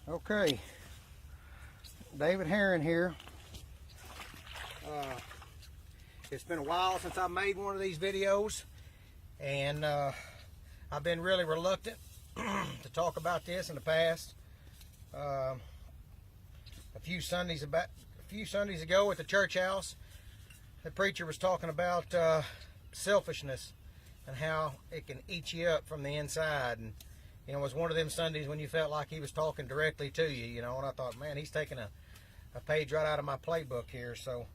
Okay, David Herron here. It's been a while since I made one of these videos, and I've been really reluctant to talk about this in the past. A few Sundays ago at the church house, the preacher was talking about selfishness and how it can eat you up from the inside. And you know, it was one of them Sundays when you felt like he was talking directly to you, you know, and I thought, man, he's taking a page right out of my playbook here. So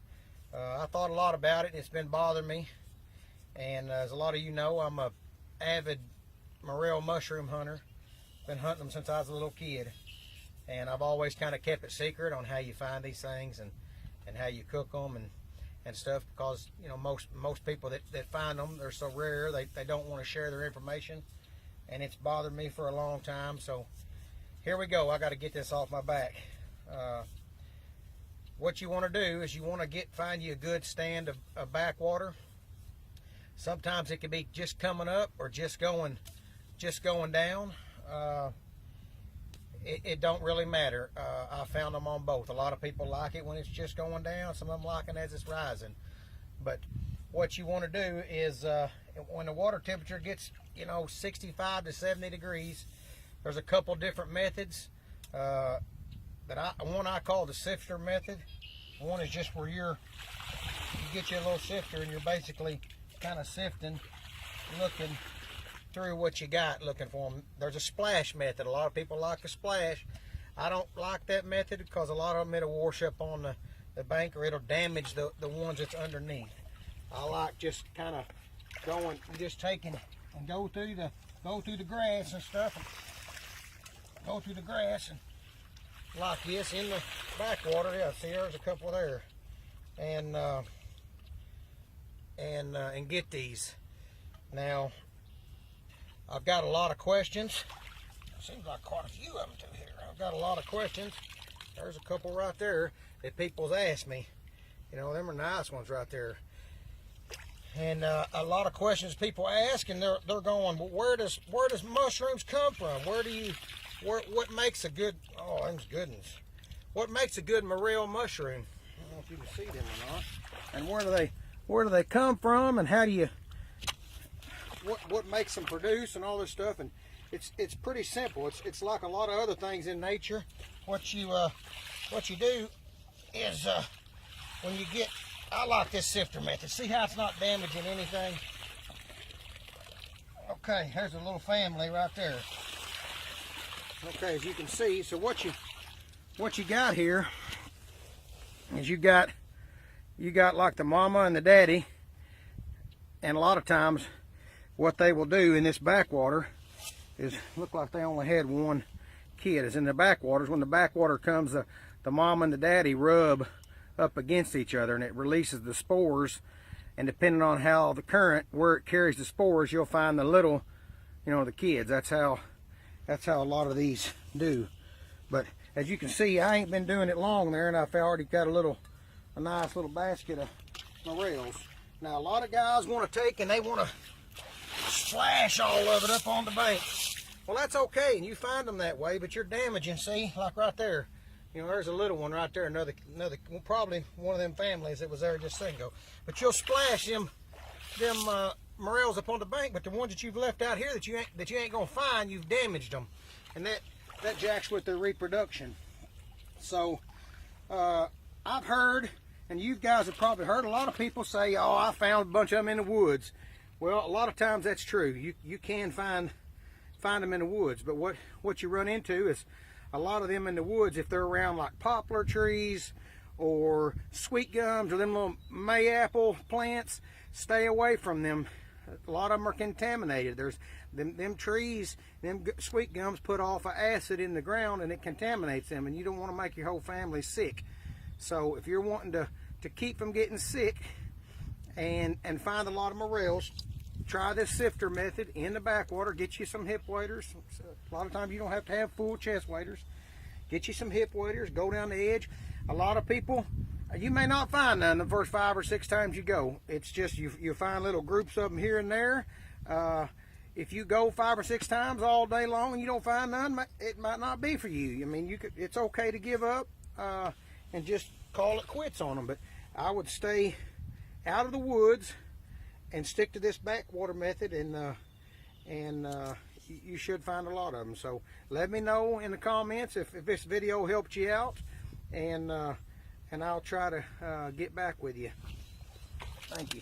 I thought a lot about it, and it's been bothering me. And as a lot of you know, I'm a avid morel mushroom hunter. Been hunting them since I was a little kid. And I've always kind of kept it secret on how you find these things and how you cook them and stuff, because, you know, most people that find them, they're so rare, they don't want to share their information. And it's bothered me for a long time, so here we go. I got to get this off my back. What you want to do is you want to find you a good stand of backwater. Sometimes it can be just coming up or just going down. It don't really matter. I found them on both. A lot of people like it when it's just going down. Some of them like it as it's rising. But what you want to do is when the water temperature gets, you know, 65 to 70 degrees, there's a couple different methods. One I call the sifter method. One is just where you get you a little sifter and you're basically kind of sifting, looking through what you got, looking for them. There's a splash method. A lot of people like the splash. I don't like that method because a lot of them it'll wash up on the bank, or it'll damage the ones that's underneath. I like just kind of going, just taking and go through the grass and stuff. Go through the grass and like this in the backwater. Yeah, see, there's a couple there, and get these. Now, I've got a lot of questions. Seems like quite a few of them through here. I've got a lot of questions. There's a couple right there that people's asked me. You know, them are nice ones right there. And a lot of questions people ask, and they're going, well, where does mushrooms come from? What makes a good, oh, them's good ones. What makes a good morel mushroom? I don't know if you can see them or not. And where do they come from, and how do you, what makes them produce and all this stuff? And it's pretty simple. It's like a lot of other things in nature. What you do is when you get, I like this sifter method. See how it's not damaging anything? Okay, here's a little family right there. Okay, as you can see, so what you got here is you got like the mama and the daddy, and a lot of times what they will do in this backwater is look like they only had one kid. Is in the backwaters. When the backwater comes, the mom and the daddy rub up against each other, and it releases the spores. And depending on how the current, where it carries the spores, you'll find the little, you know, the kids. That's how a lot of these do. But as you can see, I ain't been doing it long there, and I've already got a nice little basket of morels. Now, a lot of guys want to take and they want to splash all of it up on the bank. Well, that's okay, and you find them that way, but you're damaging. See, like right there. You know, there's a little one right there, another, probably one of them families that was there just a second ago. But you'll splash them morels up on the bank, but the ones that you've left out here that you ain't gonna find, you've damaged them, and that jacks with their reproduction. So I've heard, and you guys have probably heard, a lot of people say, "Oh, I found a bunch of them in the woods." Well, a lot of times that's true. You can find them in the woods, but what you run into is a lot of them in the woods, if they're around like poplar trees or sweet gums or them little mayapple plants, stay away from them. A lot of them are contaminated. There's them trees, them sweet gums put off an acid in the ground, and it contaminates them, and you don't want to make your whole family sick. So if you're wanting to keep from getting sick and find a lot of morels, try this sifter method in the backwater. Get you some hip waders. A lot of times you don't have to have full chest waders. Get you some hip waders. Go down the edge. A lot of people, you may not find none the first 5 or 6 times you go. It's just you find little groups of them here and there. if you go 5 or 6 times all day long and you don't find none, it might not be for you. I mean, it's okay to give up and just call it quits on them. But I would stay out of the woods and stick to this backwater method, and you should find a lot of them. So let me know in the comments if this video helped you out, and I'll try to get back with you. Thank you.